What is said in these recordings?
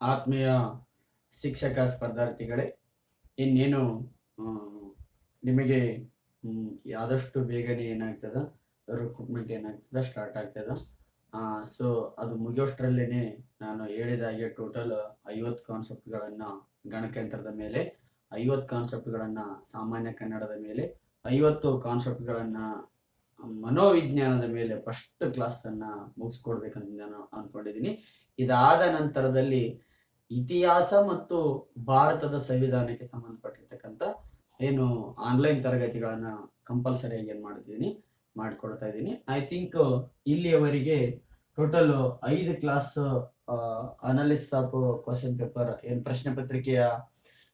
ಆತ್ಮೀಯ ಶಿಕ್ಷಕ ಸ್ಪರ್ಧಾರ್ಥಿಗಳೇ, ಇನ್ನೇನು ನಿಮಗೆ ಆದಷ್ಟು ಬೇಗನೆ ಏನಾಗ್ತದ ರಿಕ್ರೂಟ್ಮೆಂಟ್ ಏನಾಗ್ತದ ಸ್ಟಾರ್ಟ್ ಆಗ್ತದ. ಸೊ ಅದು ಮುಗಿಯೋಷ್ಟರಲ್ಲೇನೆ ನಾನು ಹೇಳಿದಾಗೆ ಟೋಟಲ್ 50 ಕಾನ್ಸೆಪ್ಟ್ಗಳನ್ನು ಗಣಕಯಂತ್ರದ ಮೇಲೆ, 50 ಕಾನ್ಸೆಪ್ಟ್ಗಳನ್ನು ಸಾಮಾನ್ಯ ಕನ್ನಡದ ಮೇಲೆ, 50 ಕಾನ್ಸೆಪ್ಟ್ಗಳನ್ನು ಮನೋವಿಜ್ಞಾನದ ಮೇಲೆ ಫಸ್ಟ್ ಕ್ಲಾಸ್ ಅನ್ನ ಮುಗಿಸ್ಕೊಡ್ಬೇಕಂತ ನಾನು ಅನ್ಕೊಂಡಿದ್ದೀನಿ. ಇದಾದ ನಂತರದಲ್ಲಿ ಇತಿಹಾಸ ಮತ್ತು ಭಾರತದ ಸಂವಿಧಾನಕ್ಕೆ ಸಂಬಂಧಪಟ್ಟಿರ್ತಕ್ಕಂಥ ಏನು ಆನ್ಲೈನ್ ತರಗತಿಗಳನ್ನ ಕಂಪಲ್ಸರಿಯಾಗಿ ಏನ್ ಮಾಡಿಕೊಡ್ತಾ ಇದ್ದೀನಿ. ಐ ಥಿಂಕ್ ಇಲ್ಲಿಯವರೆಗೆ total 5 class analysis of question paper ಏನು ಪ್ರಶ್ನೆ ಪತ್ರಿಕೆಯ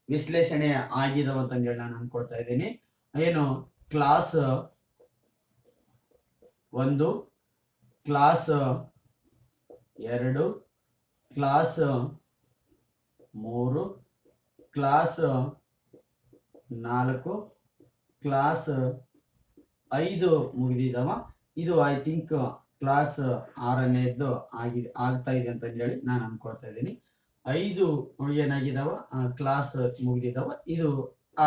ವಿಶ್ಲೇಷಣೆ ಆಗಿದವ ಅಂತ ಹೇಳಿ ನಾನು ಅನ್ಕೊಳ್ತಾ ಇದ್ದೀನಿ. ಏನು class 1, class 2, class 3, class 4, class 5 ಮುಗಿದಿದವ. ಇದು ಐ ಥಿಂಕ್ ಕ್ಲಾಸ್ 6ನೇದ್ದು ಆಗ್ತಾ ಇದೆ ಅಂತ ಹೇಳಿ ನಾನು ಅನ್ಕೊಳ್ತಾ ಇದ್ದೀನಿ. 5 ಏನಾಗಿದಾವ ಕ್ಲಾಸ್ ಮುಗಿದಿದಾವ. ಇದು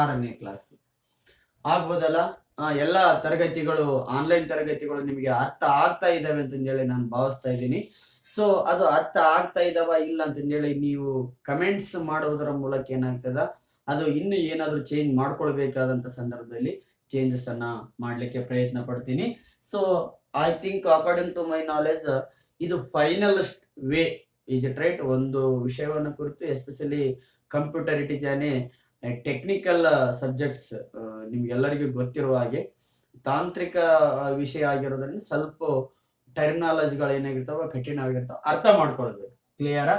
6ನೇ ಕ್ಲಾಸ್ ಆಗ್ಬೋದಲ್ಲ. ಎಲ್ಲ ತರಗತಿಗಳು ಆನ್ಲೈನ್ ತರಗತಿಗಳು ನಿಮಗೆ ಅರ್ಥ ಆಗ್ತಾ ಇದಾವೆ ಅಂತ ಹೇಳಿ ನಾನು ಭಾವಿಸ್ತಾ ಇದ್ದೀನಿ. ಸೊ ಅದು ಅರ್ಥ ಆಗ್ತಾ ಇದಾವ ಇಲ್ಲ ಅಂತ ಹೇಳಿ ನೀವು ಕಮೆಂಟ್ಸ್ ಮಾಡುವುದರ ಮೂಲಕ ಏನಾಗ್ತದ ಅದು ಇನ್ನು ಏನಾದ್ರು ಚೇಂಜ್ ಮಾಡ್ಕೊಳ್ಬೇಕಾದಂತ ಸಂದರ್ಭದಲ್ಲಿ ಚೇಂಜಸ್ ಅನ್ನ ಮಾಡ್ಲಿಕ್ಕೆ ಪ್ರಯತ್ನ ಪಡ್ತೀನಿ. So I think according to my knowledge ಇದು final way is it right. ಒಂದು ವಿಷಯವನ್ನು ಕುರಿತು especially computer it is on technical subjects, ನಿಮ್ಗೆಲ್ಲರಿಗೂ ಗೊತ್ತಿರುವ ಹಾಗೆ ತಾಂತ್ರಿಕ ವಿಷಯ ಆಗಿರೋದ್ರಿಂದ ಸ್ವಲ್ಪ ಟರ್ಮಿನಾಲಜಿಗಳು ಏನಾಗಿರ್ತಾವ ಕಠಿಣವಾಗಿರ್ತಾವ, ಅರ್ಥ ಮಾಡ್ಕೊಳ್ಬೇಕು. ಕ್ಲಿಯರ?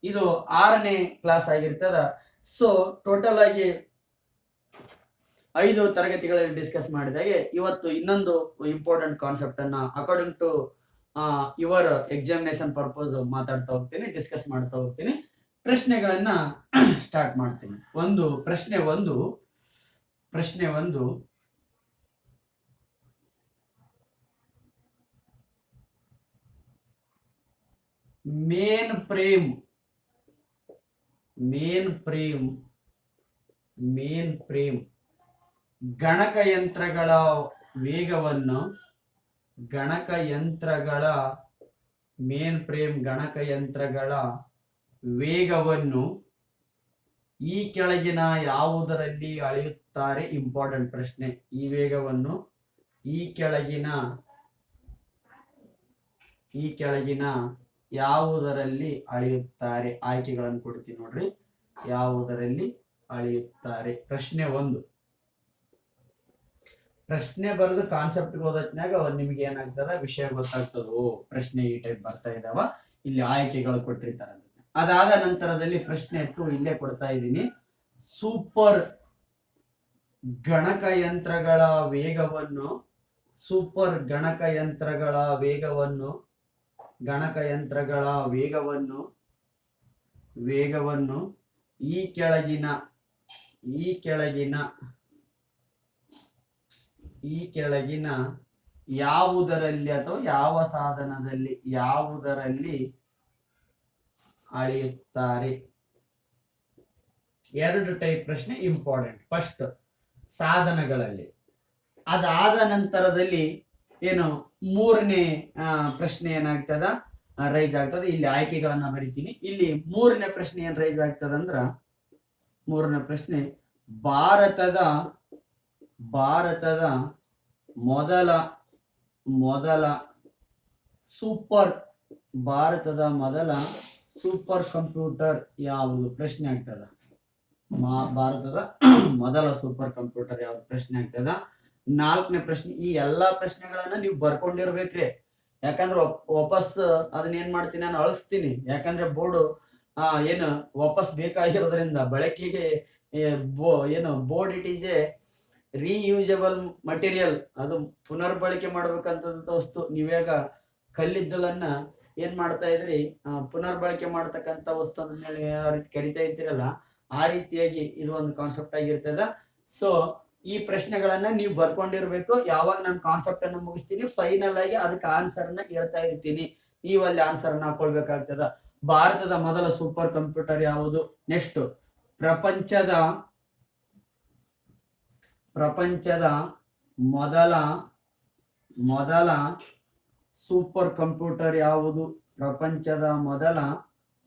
ಇದು 6ನೇ ಕ್ಲಾಸ್ ಆಗಿರ್ತದ. ಸೊ ಟೋಟಲ್ ಆಗಿ 5 ತರಗತಿಗಳಲ್ಲಿ ಡಿಸ್ಕಸ್ ಮಾಡಿದಾಗೆ ಇವತ್ತು ಇನ್ನೊಂದು ಇಂಪಾರ್ಟೆಂಟ್ ಕಾನ್ಸೆಪ್ಟ್ ಅನ್ನ according to your examination purpose ಮಾತಾಡ್ತಾ ಹೋಗ್ತೀನಿ, ಡಿಸ್ಕಸ್ ಮಾಡ್ತಾ ಹೋಗ್ತೀನಿ. ಪ್ರಶ್ನೆಗಳನ್ನ ಸ್ಟಾರ್ಟ್ ಮಾಡ್ತೀನಿ. ಪ್ರಶ್ನೆ ಒಂದು ಮೇನ್ ಫ್ರೇಮ್ ಗಣಕಯಂತ್ರಗಳ ವೇಗವನ್ನು ಈ ಕೆಳಗಿನ ಯಾವುದರಲ್ಲಿ ಅಳೆಯುತ್ತಾರೆ? ಇಂಪಾರ್ಟೆಂಟ್ ಪ್ರಶ್ನೆ. ಈ ವೇಗವನ್ನು ಈ ಕೆಳಗಿನ ಯಾವುದರಲ್ಲಿ ಅಳೆಯುತ್ತಾರೆ? ಆಯ್ಕೆಗಳನ್ನು ಕೊಡ್ತೀನಿ ನೋಡ್ರಿ. ಯಾವುದರಲ್ಲಿ ಅಳೆಯುತ್ತಾರೆ? ಪ್ರಶ್ನೆ 1. ಪ್ರಶ್ನೆ ಬರೆದು ಕಾನ್ಸೆಪ್ಟ್ ಓದತ್ನಾಗ ನಿಮ್ಗೆ ಏನಾಗ್ತದ ವಿಷಯ ಗೊತ್ತಾಗ್ತದೋ ಪ್ರಶ್ನೆ ಈ ಟೈಪ್ ಬರ್ತಾ ಇದಾವ, ಇಲ್ಲಿ ಆಯ್ಕೆಗಳು ಕೊಟ್ಟಿರ್ತಾರೆ. ಅದಾದ ನಂತರದಲ್ಲಿ ಪ್ರಶ್ನೆ 2 ಇಲ್ಲೇ ಕೊಡ್ತಾ ಇದ್ದೀನಿ. ಸೂಪರ್ ಗಣಕಯಂತ್ರಗಳ ವೇಗವನ್ನು ಈ ಕೆಳಗಿನ ಯಾವುದರಲ್ಲಿ ಅಥವಾ ಯಾವ ಸಾಧನದಲ್ಲಿ ಅಳೆಯುತ್ತಾರೆ? 2 ಟೈಪ್ ಪ್ರಶ್ನೆ ಇಂಪಾರ್ಟೆಂಟ್. ಫಸ್ಟ್ ಸಾಧನಗಳಲ್ಲಿ. ಅದಾದ ನಂತರದಲ್ಲಿ ಏನು 3ನೇ ಪ್ರಶ್ನೆ ಏನಾಗ್ತದ ರೈಸ್ ಆಗ್ತದೆ. ಇಲ್ಲಿ ಆಯ್ಕೆಗಳನ್ನ ಬರಿತೀನಿ. ಇಲ್ಲಿ 3ನೇ ಪ್ರಶ್ನೆ ಏನ್ ರೈಸ್ ಆಗ್ತದ ಅಂದ್ರ 3ನೇ ಪ್ರಶ್ನೆ ಭಾರತದ ಮೊದಲ ಸೂಪರ್ ಕಂಪ್ಯೂಟರ್ ಯಾವುದು? ಪ್ರಶ್ನೆ ಆಗ್ತದ. ಭಾರತದ ಮೊದಲ ಸೂಪರ್ ಕಂಪ್ಯೂಟರ್ ಯಾವುದು? ಪ್ರಶ್ನೆ ಆಗ್ತದ. 4ನೇ ಪ್ರಶ್ನೆ. ಈ ಎಲ್ಲಾ ಪ್ರಶ್ನೆಗಳನ್ನ ನೀವು ಬರ್ಕೊಂಡಿರ್ಬೇಕ್ರಿ. ಯಾಕಂದ್ರೆ ವಾಪಸ್ ಅದನ್ನ ಏನ್ ಮಾಡ್ತೀನಿ ನಾನು ಅಳಿಸ್ತೀನಿ. ಯಾಕಂದ್ರೆ ಬೋರ್ಡ್ ಏನು ವಾಪಸ್ ಬೇಕಾಗಿರೋದ್ರಿಂದ ಬಳಕೆಗೆ board it is A reusable material. ಅದು ಪುನರ್ಬಳಕೆ ಮಾಡ್ಬೇಕಂತ ವಸ್ತು. ನೀವ್ಯಾಗ ಕಲ್ಲಿದ್ದಲನ್ನ ಏನ್ ಮಾಡ್ತಾ ಇದ್ರಿ ಪುನರ್ಬಳಕೆ ಮಾಡ್ತಕ್ಕಂಥ ವಸ್ತು ಅಂತ ಹೇಳಿ ಯಾವ ರೀತಿ ಕರಿತಾ ಇದ್ದೀರಲ್ಲ ಆ ರೀತಿಯಾಗಿ ಇದು ಒಂದು ಕಾನ್ಸೆಪ್ಟ್ ಆಗಿರ್ತದ. ಸೊ ಈ ಪ್ರಶ್ನೆಗಳನ್ನ ನೀವು ಬರ್ಕೊಂಡಿರ್ಬೇಕು. ಯಾವಾಗ ನಾನು ಕಾನ್ಸೆಪ್ಟ್ ಅನ್ನು ಮುಗಿಸ್ತೀನಿ ಫೈನಲ್ ಆಗಿ ಅದಕ್ಕೆ ಆನ್ಸರ್ ನ ಹೇಳ್ತಾ ಇರ್ತೀನಿ, ನೀವು ಅಲ್ಲಿ ಆನ್ಸರ್ ಅನ್ನ ಹಾಕೊಳ್ಬೇಕಾಗ್ತದ. ಭಾರತದ ಮೊದಲ ಸೂಪರ್ ಕಂಪ್ಯೂಟರ್ ಯಾವುದು? ನೆಕ್ಸ್ಟ್, ಪ್ರಪಂಚದ ಮೊದಲ ಸೂಪರ್ ಕಂಪ್ಯೂಟರ್ ಯಾವುದು? ಪ್ರಪಂಚದ ಮೊದಲ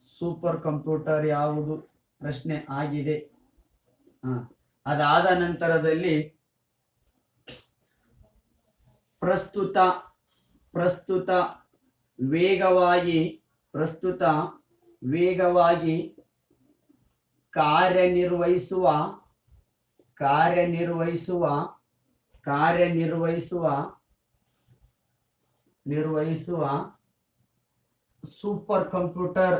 ಸೂಪರ್ ಕಂಪ್ಯೂಟರ್ ಯಾವುದು? ಪ್ರಶ್ನೆ ಆಗಿದೆ. ಅದಾದ ನಂತರದಲ್ಲಿ ಪ್ರಸ್ತುತ ವೇಗವಾಗಿ ಕಾರ್ಯನಿರ್ವಹಿಸುವ ಸೂಪರ್ ಕಂಪ್ಯೂಟರ್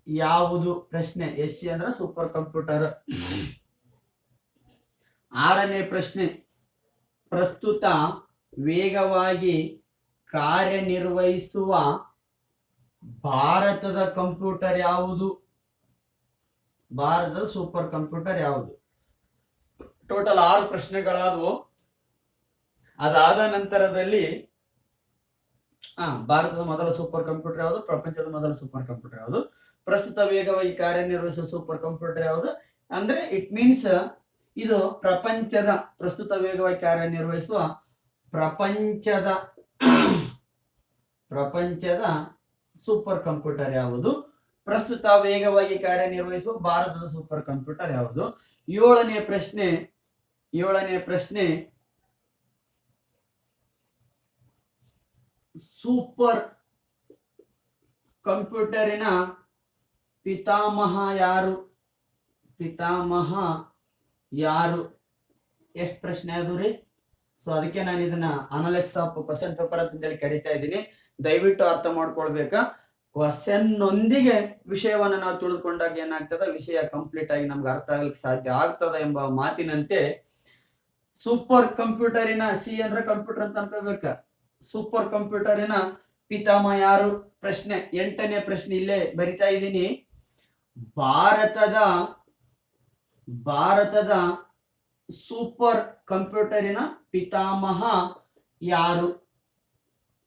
ಯಾವುದು? ಪ್ರಶ್ನೆ. ಎಸ್ ಸಿ ಅಂದ್ರೆ ಸೂಪರ್ ಕಂಪ್ಯೂಟರ್. 6ನೇ ಪ್ರಶ್ನೆ, ಪ್ರಸ್ತುತ ವೇಗವಾಗಿ ಕಾರ್ಯನಿರ್ವಹಿಸುವ ಭಾರತದ ಕಂಪ್ಯೂಟರ್ ಯಾವುದು? ಭಾರತದ ಸೂಪರ್ ಕಂಪ್ಯೂಟರ್ ಯಾವುದು? ಟೋಟಲ್ 6 ಪ್ರಶ್ನೆಗಳಾದವು. ಅದಾದ ನಂತರದಲ್ಲಿ ಭಾರತದ ಮೊದಲ ಸೂಪರ್ ಕಂಪ್ಯೂಟರ್ ಯಾವುದು? ಪ್ರಪಂಚದ ಮೊದಲ ಸೂಪರ್ ಕಂಪ್ಯೂಟರ್ ಯಾವುದು? ಪ್ರಸ್ತುತ ವೇಗವಾಗಿ ಕಾರ್ಯನಿರ್ವಹಿಸುವ ಸೂಪರ್ ಕಂಪ್ಯೂಟರ್ ಯಾವುದು? ಅಂದ್ರೆ ಇಟ್ ಮೀನ್ಸ್ ಇದು ಪ್ರಸ್ತುತ ವೇಗವಾಗಿ ಕಾರ್ಯನಿರ್ವಹಿಸುವ ಪ್ರಪಂಚದ ಸೂಪರ್ ಕಂಪ್ಯೂಟರ್ ಯಾವುದು? ಪ್ರಸ್ತುತ ವೇಗವಾಗಿ ಕಾರ್ಯನಿರ್ವಹಿಸುವ ಭಾರತದ ಸೂಪರ್ ಕಂಪ್ಯೂಟರ್ ಯಾವುದು? 7ನೇ ಪ್ರಶ್ನೆ ಸೂಪರ್ ಕಂಪ್ಯೂಟರಿನ ಪಿತಾಮಹ ಯಾರು? ಎಷ್ಟು ಪ್ರಶ್ನೆ ಅದು ರೀ? ಸೊ ಅದಕ್ಕೆ ನಾನು ಇದನ್ನ ಅನಾಲಿಸಿಸ್ ಆಫ್ ಕ್ವಶನ್ ಪೇಪರ್ ಅಂತ ಹೇಳಿ ಕರಿತಾ ಇದ್ದೀನಿ. ದಯವಿಟ್ಟು ಅರ್ಥ ಮಾಡ್ಕೊಳ್ಬೇಕಾ. ಕ್ವಶನ್ ನೊಂದಿಗೆ ವಿಷಯವನ್ನ ನಾವು ತಿಳಿದುಕೊಂಡಾಗ ಏನಾಗ್ತದ, ವಿಷಯ ಕಂಪ್ಲೀಟ್ ಆಗಿ ನಮ್ಗೆ ಅರ್ಥ ಆಗ್ಲಿಕ್ಕೆ ಸಾಧ್ಯ ಆಗ್ತದ ಎಂಬ ಮಾತಿನಂತೆ ಸೂಪರ್ ಕಂಪ್ಯೂಟರಿನ ಸಿ ಅಂದ್ರೆ ಕಂಪ್ಯೂಟರ್ ಅಂತ ಅನ್ಕೋಬೇಕ. ಸೂಪರ್ ಕಂಪ್ಯೂಟರಿನ ಪಿತಾಮಹ ಯಾರು? ಪ್ರಶ್ನೆ. 8ನೇ ಪ್ರಶ್ನೆ ಇಲ್ಲೇ ಬರಿತಾ ಇದ್ದೀನಿ. ಭಾರತದ ಸೂಪರ್ ಕಂಪ್ಯೂಟರಿನ ಪಿತಾಮಹ ಯಾರು?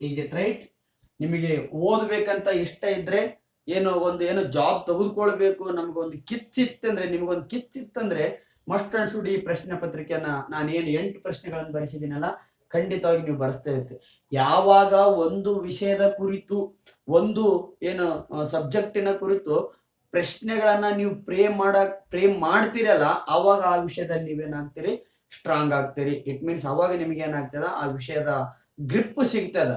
Is it right? ನಿಮಗೆ ಓದ್ಬೇಕಂತ ಇಷ್ಟ ಇದ್ರೆ, ಏನೋ ಜಾಬ್ ತೆಗೆದುಕೊಳ್ಬೇಕು, ನಮ್ಗೊಂದು ಕಿಚ್ಚಿತ್ತಂದ್ರೆ ಮಸ್ಟ್ ಅಂಡ್ ಶುಡ್ ಈ ಪ್ರಶ್ನೆ ಪತ್ರಿಕೆಯನ್ನ ನಾನೇನು 8 ಪ್ರಶ್ನೆಗಳನ್ನು ಬರೆಸಿದ್ದೀನಲ್ಲ, ಖಂಡಿತವಾಗಿ ನೀವು ಬರೆಸ್ತಾ ಇರ್ತೀವಿ. ಯಾವಾಗ ಒಂದು ವಿಷಯದ ಕುರಿತು, ಒಂದು ಸಬ್ಜೆಕ್ಟಿನ ಕುರಿತು ಪ್ರಶ್ನೆಗಳನ್ನ ನೀವು ಪ್ರೇಮ್ ಮಾಡ್ತೀರಲ್ಲ, ಅವಾಗ ಆ ವಿಷಯದಲ್ಲಿ ನೀವೇನಾಗ್ತೀರಿ, ಸ್ಟ್ರಾಂಗ್ ಆಗ್ತೀರಿ. ಇಟ್ ಮೀನ್ಸ್ ಅವಾಗ ನಿಮ್ಗೆ ಏನಾಗ್ತದ, ಆ ವಿಷಯದ ಗ್ರಿಪ್ ಸಿಗ್ತದ.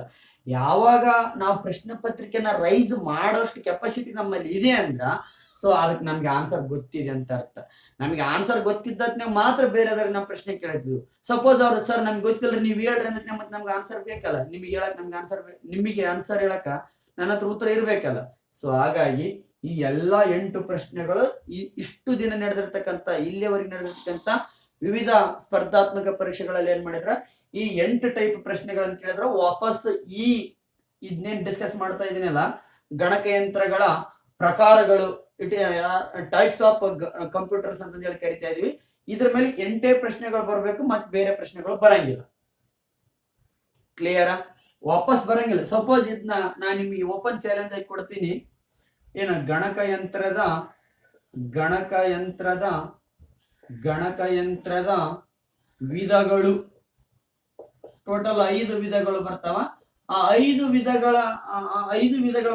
ಯಾವಾಗ ನಾವು ಪ್ರಶ್ನೆ ಪತ್ರಿಕೆನ ರೈಸ್ ಮಾಡೋಷ್ಟು ಕೆಪಾಸಿಟಿ ನಮ್ಮಲ್ಲಿ ಇದೆ ಅಂದ್ರ, ಸೊ ಅದಕ್ಕೆ ನಮ್ಗೆ ಆನ್ಸರ್ ಗೊತ್ತಿದೆ ಅಂತ ಅರ್ಥ. ನಮ್ಗೆ ಆನ್ಸರ್ ಗೊತ್ತಿದ್ದದ್ನೇ ಮಾತ್ರ ಬೇರೆದವ್ರಿಗೆ ನಾವು ಪ್ರಶ್ನೆ ಕೇಳಿದ್ವಿ. ಸಪೋಸ್ ಅವ್ರು ಸರ್ ನಮ್ಗೆ ಗೊತ್ತಿಲ್ಲ ನೀವ್ ಹೇಳ್ರಿ ಅಂದ್ರೆ ಮತ್ತೆ ನಮ್ಗೆ ಆನ್ಸರ್ ಬೇಕಲ್ಲ. ನಿಮಗೆ ಆನ್ಸರ್ ಹೇಳಕ ನನ್ನ ಹತ್ರ ಉತ್ತರ ಇರ್ಬೇಕಲ್ಲ. ಸೊ ಹಾಗಾಗಿ ಈ ಎಲ್ಲಾ 8 ಪ್ರಶ್ನೆಗಳು ಇಷ್ಟು ದಿನ ಇಲ್ಲಿಯವರೆಗೆ ನಡೆದಿರ್ತಕ್ಕಂಥ ವಿವಿಧ ಸ್ಪರ್ಧಾತ್ಮಕ ಪರೀಕ್ಷೆಗಳಲ್ಲಿ ಏನ್ ಮಾಡಿದ್ರ, ಈ 8 ಟೈಪ್ ಪ್ರಶ್ನೆಗಳನ್ನ ಕೇಳಿದ್ರ ವಾಪಸ್ ಇದನ್ನೇನ್ ಡಿಸ್ಕಸ್ ಮಾಡ್ತಾ ಇದೀನಲ್ಲ, ಗಣಕಯಂತ್ರಗಳ ಪ್ರಕಾರಗಳು, ಟೈಪ್ಸ್ ಆಫ್ ಕಂಪ್ಯೂಟರ್ಸ್ ಅಂತ ಹೇಳಿ ಕರಿತಾ ಇದೀವಿ. ಇದ್ರ ಮೇಲೆ 8 ಪ್ರಶ್ನೆಗಳು ಬರ್ಬೇಕು, ಮತ್ತೆ ಬೇರೆ ಪ್ರಶ್ನೆಗಳು ಬರಂಗಿಲ್ಲ. ಕ್ಲಿಯರಾ? ವಾಪಸ್ ಬರಂಗಿಲ್ಲ. ಸಪೋಸ್ ಇದನ್ನ ನಾನು ನಿಮಗೆ ಓಪನ್ ಚಾಲೆಂಜ್ ಆಗಿ ಕೊಡ್ತೀನಿ. ಗಣಕಯಂತ್ರದ ವಿಧಗಳು, ಟೋಟಲ್ 5 ವಿಧಗಳು ಬರ್ತಾವ. ಆ 5 ವಿಧಗಳ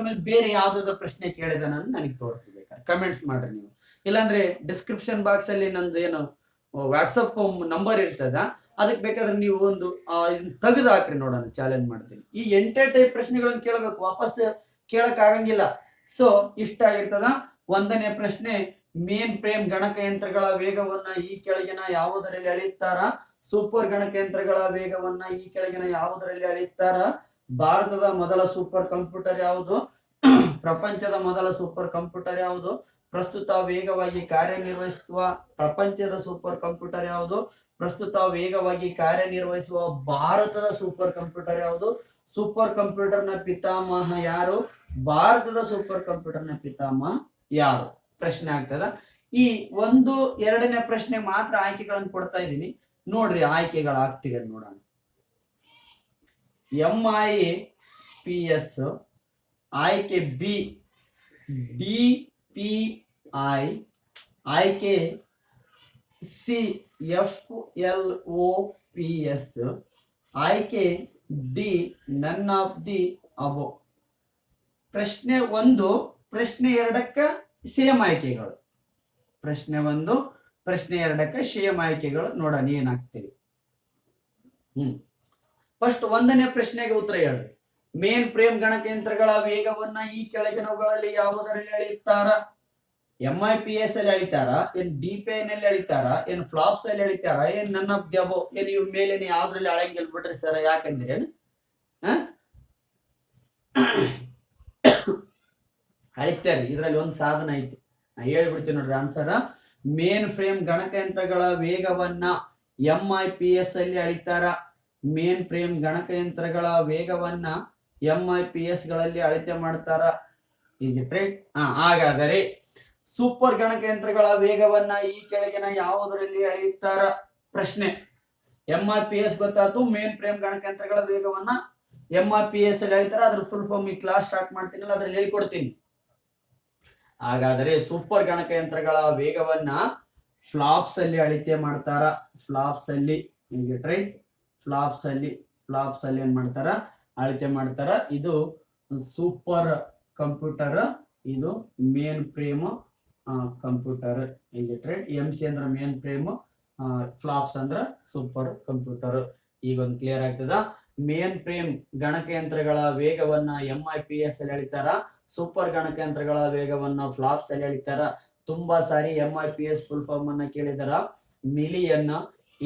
ಮೇಲೆ ಬೇರೆ ಯಾವ್ದಾದ್ರು ಪ್ರಶ್ನೆ ಕೇಳಿದಾನ ನನಗೆ ತೋರಿಸ್ಬೇಕಾರೆ ಕಮೆಂಟ್ಸ್ ಮಾಡ್ರಿ ನೀವು. ಇಲ್ಲಾಂದ್ರೆ ಡಿಸ್ಕ್ರಿಪ್ಷನ್ ಬಾಕ್ಸ್ ಅಲ್ಲಿ ನಂದು ವಾಟ್ಸಪ್ ನಂಬರ್ ಇರ್ತದ, ಅದಕ್ಕೆ ಬೇಕಾದ್ರೆ ನೀವು ಒಂದು ತೆಗೆದು ಹಾಕ್ರಿ, ನೋಡೋಣ, ಚಾಲೆಂಜ್ ಮಾಡ್ತೀನಿ. ಈ 8 ಟೈಪ್ ಪ್ರಶ್ನೆಗಳನ್ನ ಕೇಳಬೇಕು, ವಾಪಸ್ ಕೇಳಕ್ ಆಗಂಗಿಲ್ಲ. ಸೊ ಇಷ್ಟ ಆಗಿರ್ತದ. 1ನೇ ಪ್ರಶ್ನೆ, ಮೇನ್ ಫ್ರೇಮ್ ಗಣಕಯಂತ್ರಗಳ ವೇಗವನ್ನ ಈ ಕೆಳಗಿನ ಯಾವುದರಲ್ಲಿ ಅಳೆಯುತ್ತಾರ? ಸೂಪರ್ ಗಣಕಯಂತ್ರಗಳ ವೇಗವನ್ನ ಈ ಕೆಳಗಿನ ಯಾವುದರಲ್ಲಿ ಅಳೆಯುತ್ತಾರ? ಭಾರತದ ಮೊದಲ ಸೂಪರ್ ಕಂಪ್ಯೂಟರ್ ಯಾವುದು? ಪ್ರಪಂಚದ ಮೊದಲ ಸೂಪರ್ ಕಂಪ್ಯೂಟರ್ ಯಾವುದು? ಪ್ರಸ್ತುತ ವೇಗವಾಗಿ ಕಾರ್ಯನಿರ್ವಹಿಸುವ ಪ್ರಪಂಚದ ಸೂಪರ್ ಕಂಪ್ಯೂಟರ್ ಯಾವುದು? ಪ್ರಸ್ತುತ ವೇಗವಾಗಿ ಕಾರ್ಯನಿರ್ವಹಿಸುವ ಭಾರತದ ಸೂಪರ್ ಕಂಪ್ಯೂಟರ್ ಯಾವುದು? ಸೂಪರ್ ಕಂಪ್ಯೂಟರ್ನ ಪಿತಾಮಹ ಯಾರು? ಭಾರತದ ಸೂಪರ್ ಕಂಪ್ಯೂಟರ್ನ ಪಿತಾಮಹ ಯಾರು? ಪ್ರಶ್ನೆ ಆಗ್ತದ. ಈ 1, 2ನೇ ಪ್ರಶ್ನೆ ಮಾತ್ರ ಆಯ್ಕೆಗಳನ್ನು ಕೊಡ್ತಾ ಇದ್ದೀನಿ. ನೋಡ್ರಿ ಆಯ್ಕೆಗಳಾಗ್ತಿದೆ ನೋಡೋಣ. MIPS, ಆಯ್ಕೆ ಬಿ DPI ಆಯ್ಕೆ CFLOPS ಆಯ್ಕೆ D none of the above. ಪ್ರಶ್ನೆ 1 ಪ್ರಶ್ನೆ 2ಕ್ಕ ಸೇಮ್ ಆಯ್ಕೆಗಳು. ಪ್ರಶ್ನೆ 1 ಪ್ರಶ್ನೆ 2ಕ್ಕ ಸೇಮ್ ಆಯ್ಕೆಗಳು. ನೋಡೋಣ ಏನಾಗ್ತೀವಿ. ಫಸ್ಟ್ 1ನೇ ಪ್ರಶ್ನೆಗೆ ಉತ್ತರ ಹೇಳ್ರಿ. ಮೇನ್ ಫ್ರೇಮ್ ಗಣಕಯಂತ್ರಗಳ ವೇಗವನ್ನ ಈ ಕೆಳಗಿನವುಗಳಲ್ಲಿ ಯಾವುದರಲ್ಲಿ ಅಳೆಯುತ್ತಾರ? MIPS ಅಲ್ಲಿ ಅಳಿತಾರ, ಏನ್ DPI ನಲ್ಲಿ ಅಳಿತಾರ, ಏನ್ ಫ್ಲಾಪ್ಸ್ ಅಲ್ಲಿ ಅಳಿತಾರ, ಏನ್ ನನ್ ಆಫ್ ದಿ ಅಬೋ, ಏನ್ ಇವ್ ಮೇಲೆ ಯಾವ್ದ್ರಲ್ಲಿ ಅಳಂಗಿಲ್ ಬಿಡ್ರಿ ಸರ್ ಯಾಕಂದ್ರೆ ಅಳಿತಾರ್ರಿ. ಇದ್ರಲ್ಲಿ ಒಂದು ಸಾಧನ ಐತಿ, ನಾ ಹೇಳ್ಬಿಡ್ತೀನಿ ನೋಡ್ರಿ ಆನ್ಸರ್. ಮೇನ್ ಫ್ರೇಮ್ ಗಣಕಯಂತ್ರಗಳ ವೇಗವನ್ನ MIPS ಅಲ್ಲಿ ಅಳಿತಾರ. ಮೇನ್ ಫ್ರೇಮ್ ಗಣಕಯಂತ್ರಗಳ ವೇಗವನ್ನ MIPS ಗಳಲ್ಲಿ ಅಳತೆ ಮಾಡ್ತಾರ. Is it right? ಹಾಗಾದರೆ ಸೂಪರ್ ಗಣಕಯಂತ್ರಗಳ ವೇಗವನ್ನ ಈ ಕೆಳಗಿನ ಯಾವುದರಲ್ಲಿ ಅಳೆಯುತ್ತಾರ? ಪ್ರಶ್ನೆ. MIPS ಗೊತ್ತಾಯ್ತು, ಮೇನ್ ಫ್ರೇಮ್ ಗಣಕಯಂತ್ರಗಳ ವೇಗವನ್ನ MIPS ಅಲ್ಲಿ ಅಳಿತಾರ. ಅದ್ರ ಫುಲ್ ಫಾರ್ಮ್ ಈ ಕ್ಲಾಸ್ ಸ್ಟಾರ್ಟ್ ಮಾಡ್ತೀನಲ್ಲ ಅದ್ರಲ್ಲಿ ಹೇಳಿಕೊಡ್ತೀನಿ. ಹಾಗಾದರೆ ಸೂಪರ್ ಗಣಕಯಂತ್ರಗಳ ವೇಗವನ್ನ ಫ್ಲಾಪ್ಸ್ ಅಲ್ಲಿ ಅಳತೆ ಮಾಡ್ತಾರ. ಫ್ಲಾಪ್ಸ್ ಅಲ್ಲಿ, ಈಸ್ ಇಟ್ ರೈಟ್? ಫ್ಲಾಪ್ಸ್ ಅಲ್ಲಿ ಏನ್ ಮಾಡ್ತಾರ? ಅಳತೆ ಮಾಡ್ತಾರ. ಇದು ಸೂಪರ್ ಕಂಪ್ಯೂಟರ್, ಇದು main frame computer. Is it right? MC ಅಂದ್ರ ಮೇನ್ ಫ್ರೇಮ್, ಫ್ಲಾಪ್ಸ್ ಅಂದ್ರ ಸೂಪರ್ ಕಂಪ್ಯೂಟರ್. ಈಗ ಒಂದು ಕ್ಲಿಯರ್ ಆಗ್ತದ. ಮೇನ್ ಫ್ರೇಮ್ ಗಣಕಯಂತ್ರಗಳ ವೇಗವನ್ನ MIPS ಅಲ್ಲಿ ಅಳಿತಾರ. ಸೂಪರ್ ಗಣಕಯಂತ್ರಗಳ ವೇಗವನ್ನ ಫ್ಲಾಪ್ಸ್ ಅಲ್ಲಿ ಅಳಿತಾರ. ತುಂಬಾ ಸಾರಿ MIPS ಫುಲ್ ಫಾರ್ಮ್ ಅನ್ನ ಕೇಳಿದಾರ. Million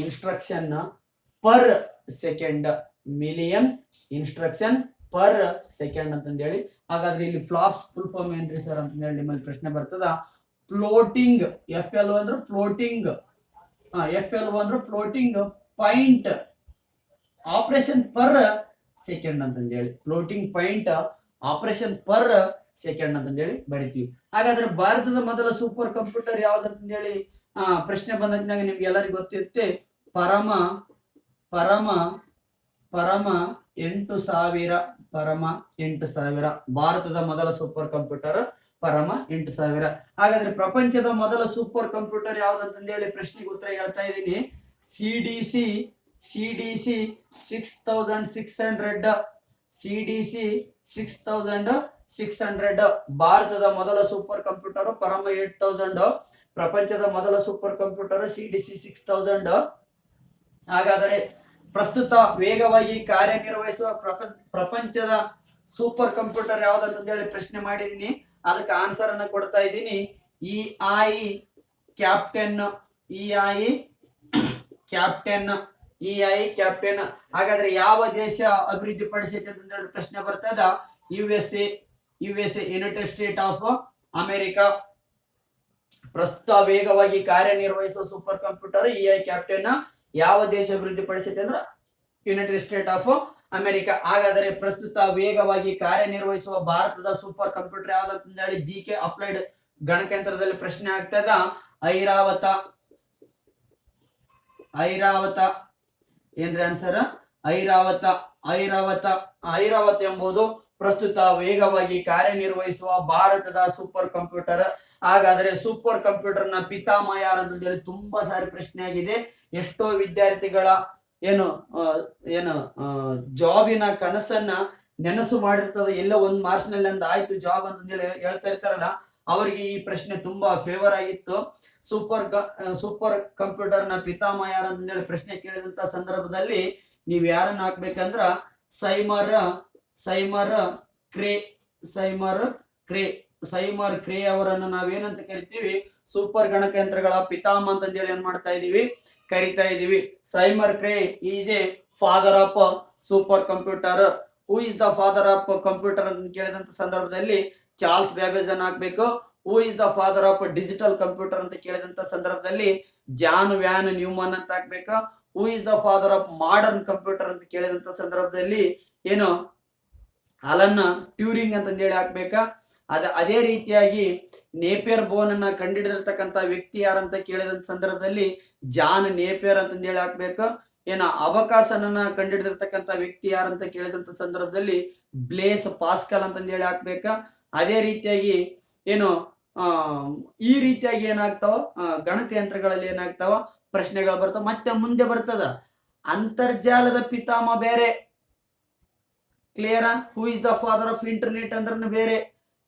instruction per second. Million instruction per second ಅಂತಂದು ಹೇಳಿ. ಹಾಗಾದ್ರೆ ಇಲ್ಲಿ ಫ್ಲಾಪ್ಸ್ ಫುಲ್ ಫಾರ್ಮ್ ಏನ್ರಿ ಸರ್ ಅಂತ ಹೇಳಿ ನಿಮ್ಮಲ್ಲಿ ಪ್ರಶ್ನೆ ಬರ್ತದ. ಫ್ಲೋಟಿಂಗ್, FLO ಅಂದ್ರೆ ಫ್ಲೋಟಿಂಗ್, FLO ಅಂದ್ರೆ floating point operation per second ಅಂತಂದು ಹೇಳಿ. Floating point operation per second ಅಂತಂದು ಹೇಳಿ ಬರಿತೀವಿ. ಹಾಗಾದ್ರೆ ಭಾರತದ ಮೊದಲ ಸೂಪರ್ ಕಂಪ್ಯೂಟರ್ ಯಾವ್ದಂತ ಹೇಳಿ ಪ್ರಶ್ನೆ ಬಂದಾಗ ನಿಮ್ಗೆ ಎಲ್ಲರಿಗೂ ಗೊತ್ತಿರುತ್ತೆ. ಪರಮ 8000. ಪರಮ 8000 ಭಾರತದ ಮೊದಲ ಸೂಪರ್ ಕಂಪ್ಯೂಟರ್ ಪರಮ 8000. ಹಾಗಾದ್ರೆ ಪ್ರಪಂಚದ ಮೊದಲ ಸೂಪರ್ ಕಂಪ್ಯೂಟರ್ ಯಾವ್ದಂತ ಹೇಳಿ ಪ್ರಶ್ನೆಗೆ ಉತ್ತರ ಹೇಳ್ತಾ ಇದ್ದೀನಿ. CDC 6600. CDC 6600 ಭಾರತದ ಮೊದಲ ಸೂಪರ್ ಕಂಪ್ಯೂಟರ್. ಪರಮ 8000 ಪ್ರಪಂಚದ ಮೊದಲ ಸೂಪರ್ ಕಂಪ್ಯೂಟರ್ CDC 6000. ಹಾಗಾದರೆ ಪ್ರಸ್ತುತ ವೇಗವಾಗಿ ಕಾರ್ಯನಿರ್ವಹಿಸುವ ಪ್ರಪಂಚದ ಸೂಪರ್ ಕಂಪ್ಯೂಟರ್ ಯಾವ್ದಂತ ಹೇಳಿ ಪ್ರಶ್ನೆ ಮಾಡಿದೀನಿ. ಅದಕ್ಕೆ ಆನ್ಸರ್ ಅನ್ನ ಕೊಡ್ತಾ ಇದ್ದೀನಿ. EI captain. ಹಾಗಾದ್ರೆ ಯಾವ ದೇಶ ಅಭಿವೃದ್ಧಿ ಪಡಿಸೈತೆ ಅಂತ ಹೇಳಿ ಪ್ರಶ್ನೆ ಬರ್ತದ. USA United state of America. ಪ್ರಸ್ತುತ ವೇಗವಾಗಿ ಕಾರ್ಯನಿರ್ವಹಿಸುವ ಸೂಪರ್ ಕಂಪ್ಯೂಟರ್ EI ಕ್ಯಾಪ್ಟನ್ ಯಾವ ದೇಶ ಅಭಿವೃದ್ಧಿ ಪಡಿಸೈತೆ ಅಂದ್ರೆ ಯುನೈಟೆಡ್ ಸ್ಟೇಟ್ ಆಫ್ ಅಮೆರಿಕಾ. ಹಾಗಾದರೆ ಪ್ರಸ್ತುತ ವೇಗವಾಗಿ ಕಾರ್ಯನಿರ್ವಹಿಸುವ ಭಾರತದ ಸೂಪರ್ ಕಂಪ್ಯೂಟರ್ ಯಾವ್ದಂತ ಹೇಳಿ GK ಅಪ್ಲೈಡ್ ಗಣಕಯಂತ್ರದಲ್ಲಿ ಪ್ರಶ್ನೆ ಆಗ್ತದ. ಐರಾವತ. ಏನ್ರಿ ಆನ್ಸರ್? ಐರಾವತ ಎಂಬುದು ಪ್ರಸ್ತುತ ವೇಗವಾಗಿ ಕಾರ್ಯನಿರ್ವಹಿಸುವ ಭಾರತದ ಸೂಪರ್ ಕಂಪ್ಯೂಟರ್. ಹಾಗಾದ್ರೆ ಸೂಪರ್ ಕಂಪ್ಯೂಟರ್ ನ ಪಿತಾಮಹ ಯಾರು ಅಂತ ಹೇಳಿ ತುಂಬಾ ಸಾರಿ ಪ್ರಶ್ನೆ ಆಗಿದೆ. ಎಷ್ಟೋ ವಿದ್ಯಾರ್ಥಿಗಳ ಜಾಬಿನ ಕನಸನ್ನ ನೆನಸು ಮಾಡಿರ್ತದ. ಎಲ್ಲ ಒಂದ್ ಮಾರ್ಕ್ಸ್ ನಲ್ಲಿ ಅಂದ ಆಯ್ತು ಜಾಬ್ ಅಂತ ಹೇಳಿ ಹೇಳ್ತಾ ಇರ್ತಾರಲ್ಲ, ಅವರಿಗೆ ಈ ಪ್ರಶ್ನೆ ತುಂಬಾ ಫೇವರ್ ಆಗಿತ್ತು. ಸೂಪರ್ ಕಂಪ್ಯೂಟರ್ ನ ಪಿತಾಮಹ ಯಾರು ಅಂತ ಹೇಳಿ ಪ್ರಶ್ನೆ ಕೇಳಿದಂತ ಸಂದರ್ಭದಲ್ಲಿ ನೀವ್ ಯಾರನ್ನ ಹಾಕ್ಬೇಕಂದ್ರ ಸೈಮರ್ ಕ್ರೇ ಅವರನ್ನು ನಾವೇನಂತ ಕರಿತೀವಿ? ಸೂಪರ್ ಗಣಕಯಂತ್ರಗಳ ಪಿತಾಮಹ ಅಂತ ಹೇಳಿ ಏನ್ ಮಾಡ್ತಾ ಇದೀವಿ? ಕರಿತಾ ಇದೀವಿ. Seymour Cray is a father of super computer. Who is the father of computer ಅಂತ ಕೇಳಿದಂತ ಸಂದರ್ಭದಲ್ಲಿ ಚಾರ್ಲ್ಸ್ ಬ್ಯಾಬೇಜ್ ಅನ್ನು ಹಾಕ್ಬೇಕು. Who is the father of digital computer ಅಂತ ಕೇಳಿದಂತ ಸಂದರ್ಭದಲ್ಲಿ ಜಾನ್ ವ್ಯಾನ್ ನ್ಯೂಮನ್ ಅಂತ ಹಾಕ್ಬೇಕು. Who is the father of modern computer ಅಂತ ಕೇಳಿದಂತ ಸಂದರ್ಭದಲ್ಲಿ ಏನು ಅಲನ್ ಟ್ಯೂರಿಂಗ್ ಅಂತ ಹೇಳಿ ಹಾಕ್ಬೇಕಾ. ಅದೇ ರೀತಿಯಾಗಿ ನೇಪಿಯರ್ ಬೋನ್ ಅನ್ನ ಕಂಡುಹಿಡಿದಿರ್ತಕ್ಕಂಥ ವ್ಯಕ್ತಿ ಯಾರಂತ ಕೇಳಿದಂತ ಸಂದರ್ಭದಲ್ಲಿ ಜಾನ್ ನೇಪಿಯರ್ ಅಂತ ಹೇಳಿ ಹಾಕ್ಬೇಕು. ಅಬಕಾಸನ್ನ ಕಂಡುಹಿಡಿದಿರ್ತಕ್ಕಂಥ ವ್ಯಕ್ತಿ ಯಾರಂತ ಕೇಳಿದಂತ ಸಂದರ್ಭದಲ್ಲಿ ಬ್ಲೇಸ್ ಪಾಸ್ಕಲ್ ಅಂತ ಹೇಳಿ ಹಾಕ್ಬೇಕಾ. ಅದೇ ರೀತಿಯಾಗಿ ಏನು ಆ ಈ ರೀತಿಯಾಗಿ ಏನಾಗ್ತಾವ ಗಣಕಯಂತ್ರಗಳಲ್ಲಿ ಏನಾಗ್ತಾವ ಪ್ರಶ್ನೆಗಳು ಬರ್ತಾವ. ಮತ್ತೆ ಮುಂದೆ ಬರ್ತದ ಅಂತರ್ಜಾಲದ ಪಿತಾಮಹ ಬೇರೆ, ಕ್ಲಿಯರಾ? Who is the father of internet ಅಂದ್ರೂ ಬೇರೆ,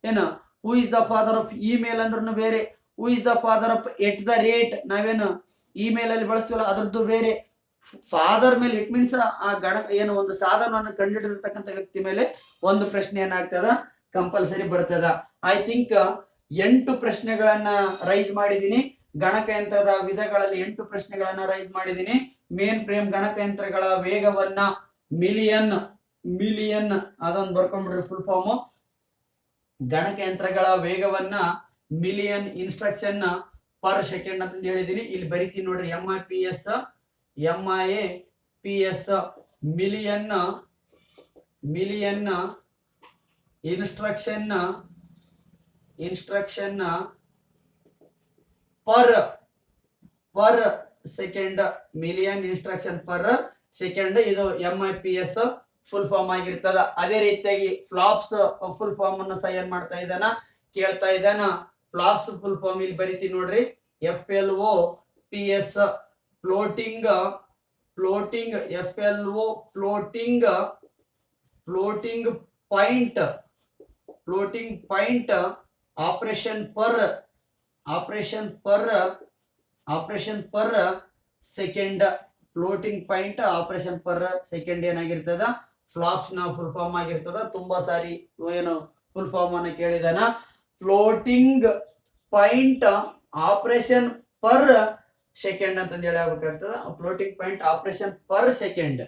ಏನು who is the father of email ಅಂದ್ರೂ ಬೇರೆ, who is the father of at the rate ನಾವೇನು ಇಮೇಲ್ ಅಲ್ಲಿ ಬಳಸ್ತೀವಲ್ಲ ಅದ್ರದ್ದು ಬೇರೆ. ಫಾದರ್ ಮೇಲೆ ಇಟ್ ಮೀನ್ಸ್ ಆ ಏನು ಒಂದು ಸಾಧನವನ್ನು ಕಂಡುಹಿಡಿದಿರ್ತಕ್ಕಂಥ ವ್ಯಕ್ತಿ ಮೇಲೆ ಒಂದು ಪ್ರಶ್ನೆ ಏನಾಗ್ತದ ಕಂಪಲ್ಸರಿ ಬರ್ತದ. ಐ ಥಿಂಕ್ 8 ಪ್ರಶ್ನೆಗಳನ್ನ ರೈಸ್ ಮಾಡಿದೀನಿ. ಗಣಕಯಂತ್ರದ ವಿಧಗಳಲ್ಲಿ 8 ಪ್ರಶ್ನೆಗಳನ್ನ ರೈಸ್ ಮಾಡಿದೀನಿ. ಮೇನ್ ಫ್ರೇಮ್ ಗಣಕಯಂತ್ರಗಳ ವೇಗವನ್ನ ಮಿಲಿಯನ್ ಅದೊಂದು ಬರ್ಕೊಂಡ್ಬಿಡ್ರಿ ಫುಲ್ ಫಾರ್ಮ್. ಗಣಕಯಂತ್ರಗಳ ವೇಗವನ್ನ ಮಿಲಿಯನ್ ಇನ್ಸ್ಟ್ರಕ್ಷನ್ ಪರ್ ಸೆಕೆಂಡ್ ಅಂತ ಹೇಳಿದೀನಿ. ಇಲ್ಲಿ ಬರಿತೀನಿ ನೋಡ್ರಿ, MIPS million instruction per second, million instruction per second, ಇದು MIPS ಫುಲ್ ಫಾರ್ಮ್ ಆಗಿರ್ತದ. ಅದೇ ರೀತಿಯಾಗಿ ಫ್ಲಾಪ್ಸ್ ಫುಲ್ ಫಾರ್ಮ್ ಅನ್ನು ಸಹ ಏನ್ ಮಾಡ್ತಾ ಇದ್ದಾನ ಕೇಳ್ತಾ ಇದ್ದಾನ. ಫ್ಲಾಪ್ಸ್ ಫುಲ್ ಫಾರ್ಮ್ ಇಲ್ಲಿ ಬರಿತೀನಿ ನೋಡ್ರಿ, FLOPS floating point operation per second. Floating point operation per second ಏನಾಗಿರ್ತದ ಫ್ಲಾಪ್ಸ್ ನ ಫುಲ್ ಫಾರ್ಮ್ ಆಗಿರ್ತದ. ತುಂಬಾ ಸಾರಿ ಏನು ಫುಲ್ ಫಾರ್ಮ್ ಅನ್ನು ಕೇಳಿದಾನ. Floating point operation per second ಅಂತ ಹೇಳಿ ಆಗ್ಬೇಕಾಗ್ತದ. Floating point operation per second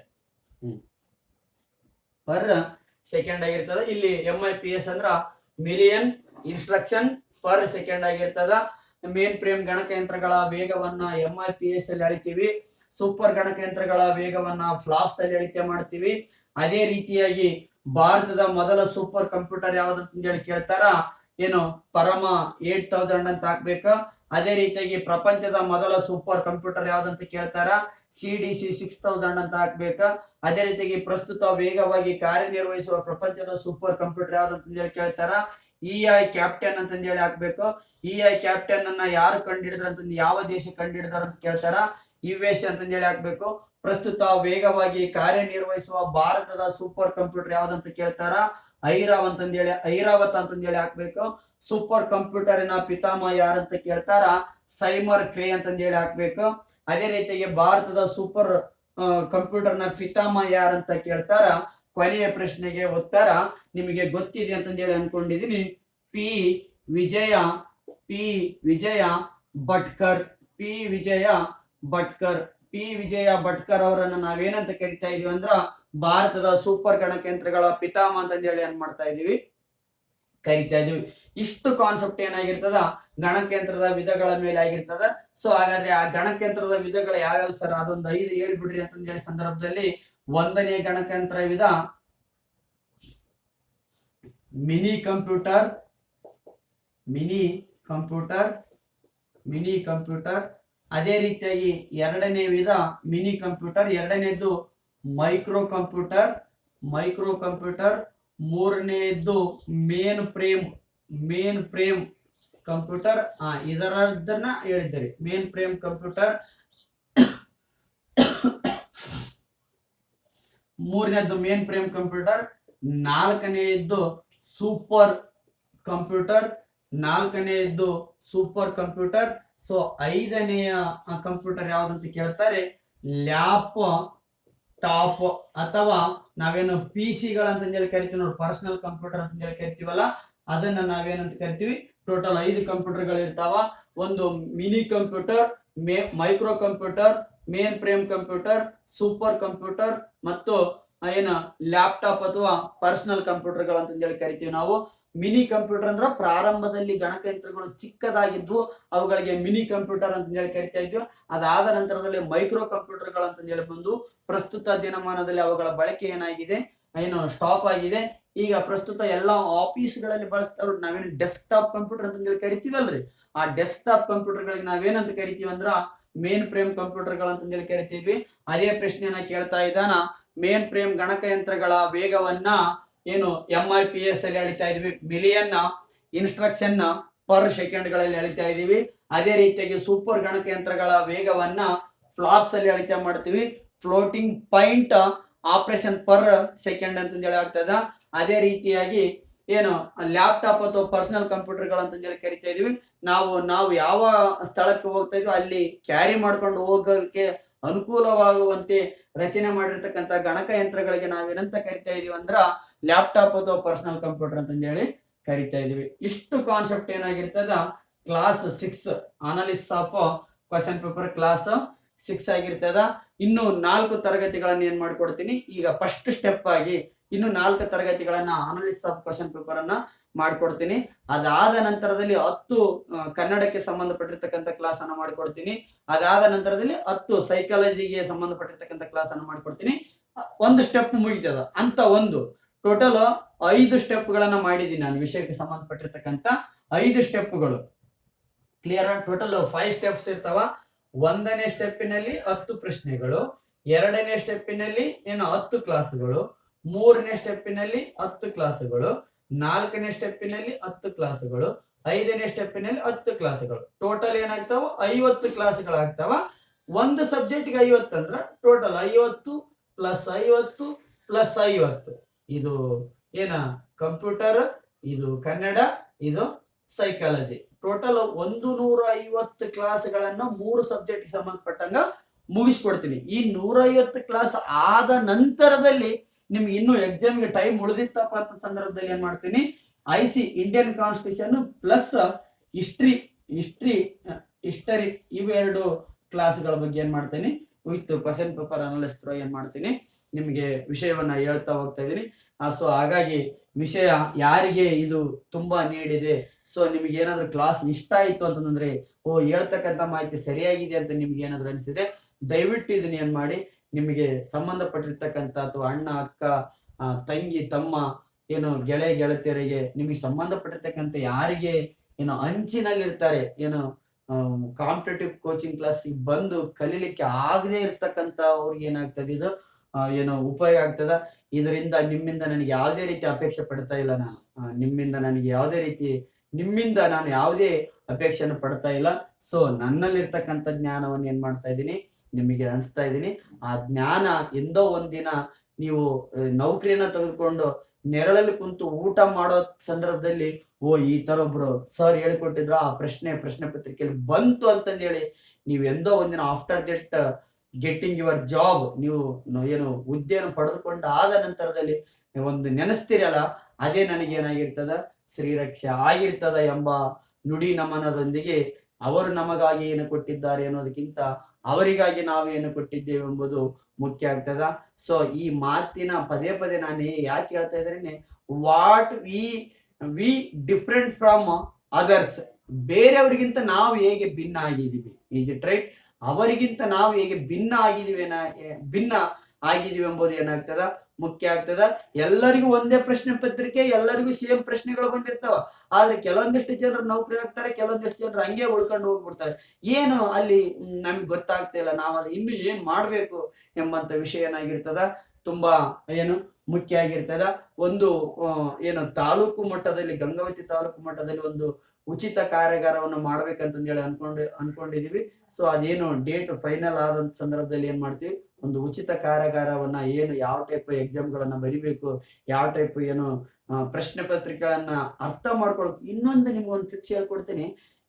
ಆಗಿರ್ತದ. ಇಲ್ಲಿ MIPS ಅಂದ್ರ ಮಿಲಿಯನ್ ಇನ್ಸ್ಟ್ರಕ್ಷನ್ ಪರ್ ಸೆಕೆಂಡ್ ಆಗಿರ್ತದ. ಮೇನ್ ಫ್ರೇಮ್ ಗಣಕಯಂತ್ರಗಳ ವೇಗವನ್ನ MIPS ಅಲ್ಲಿ ಅಳಿತೀವಿ. ಸೂಪರ್ ಗಣಕಯಂತ್ರಗಳ ವೇಗವನ್ನ ಫ್ಲಾಪ್ಸ್ ಅಲ್ಲಿ ಅಳಿಕೆ ಮಾಡ್ತೀವಿ. ಅದೇ ರೀತಿಯಾಗಿ ಭಾರತದ ಮೊದಲ ಸೂಪರ್ ಕಂಪ್ಯೂಟರ್ ಯಾವ್ದಂತ ಹೇಳಿ ಕೇಳ್ತಾರ, ಏನು ಪರಮ 8000 ಅಂತ ಹಾಕ್ಬೇಕ. ಅದೇ ರೀತಿಯಾಗಿ ಪ್ರಪಂಚದ ಮೊದಲ ಸೂಪರ್ ಕಂಪ್ಯೂಟರ್ ಯಾವ್ದಂತ ಕೇಳ್ತಾರ, CDC 6000 ಅಂತ ಹಾಕ್ಬೇಕ. ಅದೇ ರೀತಿಯಾಗಿ ಪ್ರಸ್ತುತ ವೇಗವಾಗಿ ಕಾರ್ಯನಿರ್ವಹಿಸುವ ಪ್ರಪಂಚದ ಸೂಪರ್ ಕಂಪ್ಯೂಟರ್ ಯಾವ್ದಂತ ಹೇಳಿ ಕೇಳ್ತಾರ, EI ಕ್ಯಾಪ್ಟನ್ ಅಂತ ಹೇಳಿ ಹಾಕ್ಬೇಕು. EI ಕ್ಯಾಪ್ಟನ್ ಅನ್ನ ಯಾರು ಕಂಡುಹಿಡಿದ್ರ ಅಂತ, ಯಾವ ದೇಶ ಕಂಡುಹಿಡಿದಾರ ಅಂತ ಕೇಳ್ತಾರ, US ಅಂತ ಹೇಳಿ ಹಾಕ್ಬೇಕು. ಪ್ರಸ್ತುತ ವೇಗವಾಗಿ ಕಾರ್ಯನಿರ್ವಹಿಸುವ ಭಾರತದ ಸೂಪರ್ ಕಂಪ್ಯೂಟರ್ ಯಾವ್ದಂತ ಕೇಳ್ತಾರ, ಐರಾವತ್ ಅಂತಂದೇಳಿ ಹಾಕ್ಬೇಕು. ಸೂಪರ್ ಕಂಪ್ಯೂಟರಿನ ಪಿತಾಮಹ ಯಾರಂತ ಕೇಳ್ತಾರ, ಸೈಮರ್ ಕ್ರೇ ಅಂತಂದೇಳಿ ಹಾಕ್ಬೇಕು. ಅದೇ ರೀತಿಯಾಗಿ ಭಾರತದ ಸೂಪರ್ ಕಂಪ್ಯೂಟರ್ನ ಪಿತಾಮಹ ಯಾರಂತ ಕೇಳ್ತಾರ. ಕೊನೆಯ ಪ್ರಶ್ನೆಗೆ ಉತ್ತರ ನಿಮಗೆ ಗೊತ್ತಿದೆ ಅಂತಂದೇಳಿ ಅನ್ಕೊಂಡಿದೀನಿ. ಪಿ ವಿಜಯ ಭಟ್ಕರ್ ಅವರನ್ನ ನಾವೇನಂತ ಕರಿತಾ ಇದೀವಿ ಅಂದ್ರ ಭಾರತದ ಸೂಪರ್ ಗಣಕಯಂತ್ರಗಳ ಪಿತಾಮಹ ಅಂತ ಹೇಳಿ ಏನ್ ಮಾಡ್ತಾ ಇದೀವಿ, ಕರಿತಾ ಇದೀವಿ. ಇಷ್ಟು ಕಾನ್ಸೆಪ್ಟ್ ಏನಾಗಿರ್ತದ ಗಣಕಯಂತ್ರದ ವಿಧಗಳ ಮೇಲೆ ಆಗಿರ್ತದ. ಸೊ ಹಾಗಾದ್ರೆ ಆ ಗಣಕಯಂತ್ರದ ವಿಧಗಳು ಯಾವ್ಯಾವ ಸರ್, ಅದೊಂದು 5 ಹೇಳ್ಬಿಡ್ರಿ ಅಂತ ಹೇಳಿ ಸಂದರ್ಭದಲ್ಲಿ, 1ನೇ ಗಣಕಯಂತ್ರ ವಿಧ ಮಿನಿ ಕಂಪ್ಯೂಟರ್. ಅದೇ ರೀತಿಯಾಗಿ 2ನೇ ವಿಧ ಮಿನಿ ಕಂಪ್ಯೂಟರ್, 2ನೇದು ಮೈಕ್ರೋ ಕಂಪ್ಯೂಟರ್. 3ನೇದು ಮೇನ್ ಫ್ರೇಮ್ ಕಂಪ್ಯೂಟರ್. ಇದರದನ್ನ ಹೇಳಿದ್ದಾರೆ ಮೇನ್ ಫ್ರೇಮ್ ಕಂಪ್ಯೂಟರ್. 3ನೇದು ಮೇನ್ ಫ್ರೇಮ್ ಕಂಪ್ಯೂಟರ್. 4ನೇದು ಸೂಪರ್ ಕಂಪ್ಯೂಟರ್. ಸೊ 5ನೇಯ ಕಂಪ್ಯೂಟರ್ ಯಾವ್ದಂತ ಕೇಳ್ತಾರೆ, ಲ್ಯಾಪ್ ಟಾಪ್ ಅಥವಾ ನಾವೇನು PC ಗಳಂತ ಹೇಳಿ ಕರಿತೀವಿ ನೋಡಿ, ಪರ್ಸನಲ್ ಕಂಪ್ಯೂಟರ್ ಅಂತ ಹೇಳಿ ಕರಿತೀವಲ್ಲ, ಅದನ್ನ ನಾವೇನಂತ ಕರಿತೀವಿ. ಟೋಟಲ್ 5 ಕಂಪ್ಯೂಟರ್ಗಳು ಇರ್ತಾವ. ಒಂದು mini computer, micro computer, main frame computer, super computer ಮತ್ತು ಏನ ಲ್ಯಾಪ್ಟಾಪ್ ಅಥವಾ ಪರ್ಸನಲ್ ಕಂಪ್ಯೂಟರ್ಗಳು ಅಂತ ಹೇಳಿ ಕರಿತೀವಿ ನಾವು. ಮಿನಿ ಕಂಪ್ಯೂಟರ್ ಅಂದ್ರ ಪ್ರಾರಂಭದಲ್ಲಿ ಗಣಕಯಂತ್ರಗಳು ಚಿಕ್ಕದಾಗಿದ್ವು, ಅವುಗಳಿಗೆ ಮಿನಿ ಕಂಪ್ಯೂಟರ್ ಅಂತ ಹೇಳಿ ಕರಿತಾ ಇದ್ವಿ. ಅದಾದ ನಂತರದಲ್ಲಿ ಮೈಕ್ರೋ ಕಂಪ್ಯೂಟರ್ಗಳು ಅಂತ ಹೇಳಿ ಬಂದು ಪ್ರಸ್ತುತ ದಿನಮಾನದಲ್ಲಿ ಅವುಗಳ ಬಳಕೆ ಏನಾಗಿದೆ, ಸ್ಟಾಪ್ ಆಗಿದೆ. ಈಗ ಪ್ರಸ್ತುತ ಎಲ್ಲಾ ಆಫೀಸ್ಗಳಲ್ಲಿ ಬಳಸ್ತಾರ ನಾವೇನು ಡೆಸ್ಕ್ಟಾಪ್ ಕಂಪ್ಯೂಟರ್ ಅಂತ ಹೇಳಿ ಕರಿತೀವಲ್ರಿ, ಆ ಡೆಸ್ಕ್ಟಾಪ್ ಕಂಪ್ಯೂಟರ್ಗಳಿಗೆ ನಾವೇನಂತ ಕರಿತೀವಿ ಅಂದ್ರ ಮೇನ್ ಫ್ರೇಮ್ ಕಂಪ್ಯೂಟರ್ಗಳು ಅಂತ ಹೇಳಿ ಕರಿತೀವಿ. ಅದೇ ಪ್ರಶ್ನೆಯನ್ನ ಕೇಳ್ತಾ ಇದ್ದಾನ, ಮೇನ್ ಫ್ರೇಮ್ ಗಣಕಯಂತ್ರಗಳ ವೇಗವನ್ನ MIPS ಅಲ್ಲಿ ಅಳಿತಾ ಇದ್ವಿ ಮಿಲಿಯನ್ ಇನ್ಸ್ಟ್ರಕ್ಷನ್ ಪರ್ ಸೆಕೆಂಡ್ ಗಳಲ್ಲಿ ಅಳಿತಾ ಇದೀವಿ. ಅದೇ ರೀತಿಯಾಗಿ ಸೂಪರ್ ಗಣಕಯಂತ್ರಗಳ ವೇಗವನ್ನ ಫ್ಲಾಪ್ಸ್ ಅಲ್ಲಿ ಅಳಿತಾ ಮಾಡ್ತೀವಿ. Floating point operation per second ಅಂತ ಹೇಳಿ ಆಗ್ತದ. ಅದೇ ರೀತಿಯಾಗಿ ಏನು ಲ್ಯಾಪ್ಟಾಪ್ ಅಥವಾ ಪರ್ಸನಲ್ ಕಂಪ್ಯೂಟರ್ಗಳು ಅಂತ ಹೇಳಿ ಕರಿತಾ ಇದೀವಿ. ನಾವು ಯಾವ ಸ್ಥಳಕ್ಕೆ ಹೋಗ್ತಾ ಇದೀವಿ ಅಲ್ಲಿ ಕ್ಯಾರಿ ಮಾಡ್ಕೊಂಡು ಹೋಗೋಕೆ ಅನುಕೂಲವಾಗುವಂತೆ ರಚನೆ ಮಾಡಿರ್ತಕ್ಕಂಥ ಗಣಕಯಂತ್ರಗಳಿಗೆ ನಾವೇನಂತ ಕರಿತಾ ಇದೀವಿ ಅಂದ್ರ ಲ್ಯಾಪ್ಟಾಪ್ ಅಥವಾ ಪರ್ಸನಲ್ ಕಂಪ್ಯೂಟರ್ ಅಂತ ಹೇಳಿ ಕರಿತಾ ಇದೀವಿ. ಇಷ್ಟು ಕಾನ್ಸೆಪ್ಟ್ ಏನಾಗಿರ್ತದ class 6 analysis of question paper class 6 ಆಗಿರ್ತದ. ಇನ್ನು 4 ತರಗತಿಗಳನ್ನ ಏನ್ ಮಾಡ್ಕೊಡ್ತೀನಿ ಈಗ ಫಸ್ಟ್ ಸ್ಟೆಪ್ ಆಗಿ ಇನ್ನು 4 ತರಗತಿಗಳನ್ನ ಅನಾಲಿಸಿಸ್ ಆಫ್ ಕ್ವಶನ್ ಪೇಪರ್ ಅನ್ನ ಮಾಡ್ಕೊಡ್ತೀನಿ. ಅದಾದ ನಂತರದಲ್ಲಿ 10 ಕನ್ನಡಕ್ಕೆ ಸಂಬಂಧಪಟ್ಟಿರ್ತಕ್ಕಂಥ ಕ್ಲಾಸ್ ಅನ್ನ ಮಾಡ್ಕೊಡ್ತೀನಿ. ಅದಾದ ನಂತರದಲ್ಲಿ 10 ಸೈಕಾಲಜಿಗೆ ಸಂಬಂಧಪಟ್ಟಿರ್ತಕ್ಕಂಥ ಕ್ಲಾಸ್ ಅನ್ನ ಮಾಡ್ಕೊಡ್ತೀನಿ. ಒಂದು ಸ್ಟೆಪ್ ಮುಗಿತದ ಅಂತ ಒಂದು ಟೋಟಲ್ 5 ಸ್ಟೆಪ್ಗಳನ್ನ ಮಾಡಿದ್ದೀನಿ ನಾನು ವಿಷಯಕ್ಕೆ ಸಂಬಂಧಪಟ್ಟಿರ್ತಕ್ಕಂಥ 5 ಸ್ಟೆಪ್ಗಳು. ಕ್ಲಿಯರ್? ಟೋಟಲ್ 5 ಸ್ಟೆಪ್ಸ್ ಇರ್ತಾವ. 1ನೇ ಸ್ಟೆಪ್ಪಿನಲ್ಲಿ 10 ಪ್ರಶ್ನೆಗಳು, 2ನೇ ಸ್ಟೆಪ್ಪಿನಲ್ಲಿ 10 ಕ್ಲಾಸ್ಗಳು, 3ನೇ ಸ್ಟೆಪ್ಪಿನಲ್ಲಿ 10 ಕ್ಲಾಸ್ಗಳು, 4ನೇ ಸ್ಟೆಪ್ಪಿನಲ್ಲಿ 10 ಕ್ಲಾಸ್ಗಳು, 5ನೇ ಸ್ಟೆಪ್ಪಿನಲ್ಲಿ 10 ಕ್ಲಾಸ್ಗಳು. ಟೋಟಲ್ ಏನಾಗ್ತಾವ 50 ಕ್ಲಾಸ್ಗಳಾಗ್ತಾವ. ಒಂದು ಸಬ್ಜೆಕ್ಟ್ಗೆ 50 ಅಂದ್ರ ಟೋಟಲ್ 50 ಪ್ಲಸ್ 50 ಪ್ಲಸ್ 50. ಇದು ಏನ ಕಂಪ್ಯೂಟರ್, ಇದು ಕನ್ನಡ, ಇದು ಸೈಕಾಲಜಿ. ಟೋಟಲ್ 150 ಕ್ಲಾಸ್ಗಳನ್ನ 3 ಸಬ್ಜೆಕ್ಟ್ ಸಂಬಂಧಪಟ್ಟಂಗ ಮುಗಿಸ್ಕೊಡ್ತೀನಿ. ಈ 150 ಕ್ಲಾಸ್ ಆದ ನಂತರದಲ್ಲಿ ನಿಮ್ಗೆ ಇನ್ನು ಎಕ್ಸಾಮ್ಗೆ ಟೈಮ್ ಉಳಿದಿತ್ತಪ್ಪ ಅಂತ ಸಂದರ್ಭದಲ್ಲಿ ಏನ್ ಮಾಡ್ತೀನಿ, IC Indian constitution plus history ಇವೆರಡು ಕ್ಲಾಸ್ಗಳ ಬಗ್ಗೆ ಏನ್ ಮಾಡ್ತೀನಿ with question paper analysis through ಏನ್ ಮಾಡ್ತೀನಿ ನಿಮ್ಗೆ ವಿಷಯವನ್ನ ಹೇಳ್ತಾ ಹೋಗ್ತಾ ಇದೀನಿ. ಸೊ ಹಾಗಾಗಿ ವಿಷಯ ಯಾರಿಗೆ ಇದು ತುಂಬಾ ನೀಡಿದೆ, ಸೊ ನಿಮ್ಗೆ ಏನಾದ್ರು ಕ್ಲಾಸ್ ಇಷ್ಟ ಆಯ್ತು ಅಂತಂದ್ರೆ ಹೇಳ್ತಕ್ಕಂಥ ಮಾಹಿತಿ ಸರಿಯಾಗಿದೆ ಅಂತ ನಿಮ್ಗೆ ಏನಾದ್ರು ಅನಿಸಿದ್ರೆ ದಯವಿಟ್ಟು ಇದನ್ನ ಏನ್ ಮಾಡಿ ನಿಮಗೆ ಸಂಬಂಧಪಟ್ಟಿರ್ತಕ್ಕಂಥ ಅಥವಾ ಅಣ್ಣ ಅಕ್ಕ ತಂಗಿ ತಮ್ಮ ಗೆಳೆಯ ಗೆಳತಿಯರಿಗೆ ನಿಮಗೆ ಸಂಬಂಧಪಟ್ಟಿರ್ತಕ್ಕಂಥ ಯಾರಿಗೆ ಅಂಚಿನಲ್ಲಿರ್ತಾರೆ ಕಾಂಪಿಟೇಟಿವ್ ಕೋಚಿಂಗ್ ಕ್ಲಾಸಿಗೆ ಬಂದು ಕಲೀಲಿಕ್ಕೆ ಆಗದೆ ಇರ್ತಕ್ಕಂಥ ಅವ್ರಿಗೆ ಏನಾಗ್ತದೆ ಇದು ಉಪಯೋಗ ಆಗ್ತದ. ಇದರಿಂದ ನಿಮ್ಮಿಂದ ನನಗೆ ಯಾವುದೇ ರೀತಿ ಅಪೇಕ್ಷೆ ಪಡ್ತಾ ಇಲ್ಲ. ನಾನು ನಿಮ್ಮಿಂದ ನಾನು ಯಾವುದೇ ಅಪೇಕ್ಷೆಯನ್ನು ಪಡ್ತಾ ಇಲ್ಲ. ಸೊ ನನ್ನಲ್ಲಿರ್ತಕ್ಕಂಥ ಜ್ಞಾನವನ್ನು ಏನ್ ಮಾಡ್ತಾ ಇದ್ದೀನಿ ನಿಮಗೆ ಅನ್ಸ್ತಾ ಇದ್ದೀನಿ. ಆ ಜ್ಞಾನ ಎಂದೋ ಒಂದಿನ ನೀವು ನೌಕರಿಯನ್ನ ತೆಗೆದುಕೊಂಡು ನೆರಳಲ್ಲಿ ಕುಂತು ಊಟ ಮಾಡೋ ಸಂದರ್ಭದಲ್ಲಿ ಈ ತರ ಒಬ್ರು ಸರ್ ಹೇಳಿಕೊಟ್ಟಿದ್ರ ಆ ಪ್ರಶ್ನೆ ಪತ್ರಿಕೆಯಲ್ಲಿ ಬಂತು ಅಂತಂದು ಹೇಳಿ ನೀವು ಎಂದೋ ಒಂದಿನ after that getting your job ನೀವು ಹುದ್ದೆಯನ್ನು ಪಡೆದುಕೊಂಡ ಆದ ನಂತರದಲ್ಲಿ ಒಂದು ನೆನೆಸ್ತಿರಲ್ಲ, ಅದೇ ನನಗೇನಾಗಿರ್ತದ ಶ್ರೀರಕ್ಷೆ ಆಗಿರ್ತದ ಎಂಬ ನುಡಿ ನಮನದೊಂದಿಗೆ ಅವರು ನಮಗಾಗಿ ಏನು ಕೊಟ್ಟಿದ್ದಾರೆ ಅನ್ನೋದಕ್ಕಿಂತ ಅವರಿಗಾಗಿ ನಾವು ಏನು ಕೊಟ್ಟಿದ್ದೇವೆ ಎಂಬುದು ಮುಖ್ಯ ಆಗ್ತದ. ಸೊ ಈ ಮಾತಿನ ಪದೇ ನಾನು ಯಾಕೆ ಹೇಳ್ತಾ ಇದ್ದೇನೆ, what we different from others, ಬೇರೆಯವರಿಗಿಂತ ನಾವು ಹೇಗೆ ಭಿನ್ನ ಆಗಿದ್ದೀವಿ, ಈಸ್ ಇಟ್ ರೈಟ್? ಅವರಿಗಿಂತ ನಾವು ಹೇಗೆ ಭಿನ್ನ ಆಗಿದೀವಿ ಎಂಬುದು ಏನಾಗ್ತದ ಮುಖ್ಯ ಆಗ್ತದ. ಎಲ್ಲರಿಗೂ ಒಂದೇ ಪ್ರಶ್ನೆ ಪತ್ರಿಕೆ, ಎಲ್ಲರಿಗೂ ಸೇಮ್ ಪ್ರಶ್ನೆಗಳು ಬಂದಿರ್ತಾವ. ಆದ್ರೆ ಕೆಲವೊಂದಿಷ್ಟು ಜನರು ನೌಕರಿ ಆಗ್ತಾರೆ, ಕೆಲವೊಂದಿಷ್ಟು ಜನರು ಹಂಗೆ ಉಳ್ಕೊಂಡು ಹೋಗ್ಬಿಡ್ತಾರೆ. ಏನು ಅಲ್ಲಿ ನಮ್ಗೆ ಗೊತ್ತಾಗ್ತಾ ಇಲ್ಲ, ನಾವು ಅದು ಇನ್ನು ಏನ್ ಮಾಡ್ಬೇಕು ಎಂಬಂತ ವಿಷಯ ಏನಾಗಿರ್ತದ ತುಂಬಾ ಮುಖ್ಯ ಆಗಿರ್ತದ. ಒಂದು ತಾಲೂಕು ಮಟ್ಟದಲ್ಲಿ, ಗಂಗಾವತಿ ತಾಲೂಕು ಮಟ್ಟದಲ್ಲಿ ಒಂದು ಉಚಿತ ಕಾರ್ಯಾಗಾರವನ್ನು ಮಾಡ್ಬೇಕಂತಂದು ಹೇಳಿ ಅನ್ಕೊಂಡಿದೀವಿ. ಸೊ ಅದೇನು ಡೇಟ್ ಫೈನಲ್ ಆದಂತ ಸಂದರ್ಭದಲ್ಲಿ ಏನ್ ಮಾಡ್ತೀವಿ, ಒಂದು ಉಚಿತ ಕಾರ್ಯಾಗಾರವನ್ನ ಯಾವ ಟೈಪ್ ಎಕ್ಸಾಮ್ಗಳನ್ನ ಬರಿಬೇಕು, ಯಾವ ಟೈಪ್ ಪ್ರಶ್ನೆ ಪತ್ರಿಕೆಗಳನ್ನ ಅರ್ಥ ಮಾಡ್ಕೊಳ್ಬೇಕು. ಇನ್ನೊಂದು ನಿಮ್ಗೊಂದು ಟ್ರಿಕ್ಸ್ ಹೇಳ್ಕೊಡ್ತೀನಿ.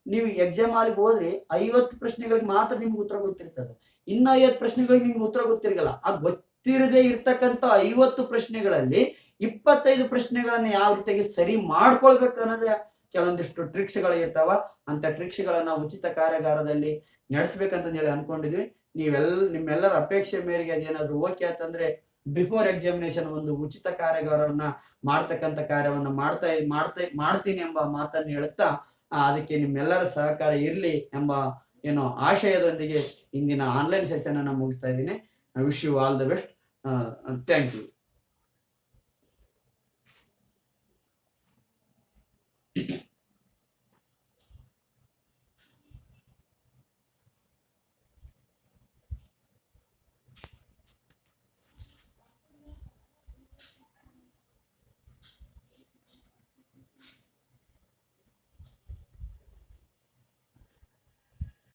ನೀವು ಎಕ್ಸಾಮ್ ಹಾಲಿಗೆ ಹೋದ್ರೆ 50 ಪ್ರಶ್ನೆಗಳಿಗೆ ಮಾತ್ರ ನಿಮ್ಗೆ ಉತ್ತರ ಗೊತ್ತಿರ್ತದೆ, ಇನ್ನು 50 ಪ್ರಶ್ನೆಗಳಿಗೆ ನಿಮ್ಗೆ ಉತ್ತರ ಗೊತ್ತಿರಲ್ಲ. ಆ ಗೊತ್ತಿರದೇ ಇರ್ತಕ್ಕಂಥ 50 ಪ್ರಶ್ನೆಗಳಲ್ಲಿ 25 ಪ್ರಶ್ನೆಗಳನ್ನ ಯಾವ ರೀತಿಯಾಗಿ ಸರಿ ಮಾಡ್ಕೊಳ್ಬೇಕು ಅನ್ನೋದೇ ಕೆಲವೊಂದಿಷ್ಟು ಟ್ರಿಕ್ಸ್ ಗಳು ಇರ್ತಾವ. ಅಂತ ಟ್ರಿಕ್ಸ್ ಗಳನ್ನ ಉಚಿತ ಕಾರ್ಯಾಗಾರದಲ್ಲಿ ನಡೆಸ್ಬೇಕಂತ ಹೇಳಿ ಅನ್ಕೊಂಡಿದ್ವಿ. ನಿಮ್ಮೆಲ್ಲರ ಅಪೇಕ್ಷೆ ಮೇರೆಗೆ ಅದೇನಾದ್ರು ಓಕೆ ಅಂತಂದ್ರೆ ಬಿಫೋರ್ ಎಕ್ಸಾಮಿನೇಷನ್ ಒಂದು ಉಚಿತ ಕಾರ್ಯಾಗಾರವನ್ನ ಮಾಡ್ತಕ್ಕಂಥ ಕಾರ್ಯವನ್ನ ಮಾಡ್ತೀನಿ ಎಂಬ ಮಾತನ್ನು ಹೇಳುತ್ತಾ ಅದಕ್ಕೆ ನಿಮ್ಮೆಲ್ಲರ ಸಹಕಾರ ಇರ್ಲಿ ಎಂಬ ಆಶಯದೊಂದಿಗೆ ಇಂದಿನ ಆನ್ಲೈನ್ ಸೆಷನ್ ಅನ್ನ ಮುಗಿಸ್ತಾ ಇದ್ದೀನಿ. I wish you all the best. Thank you.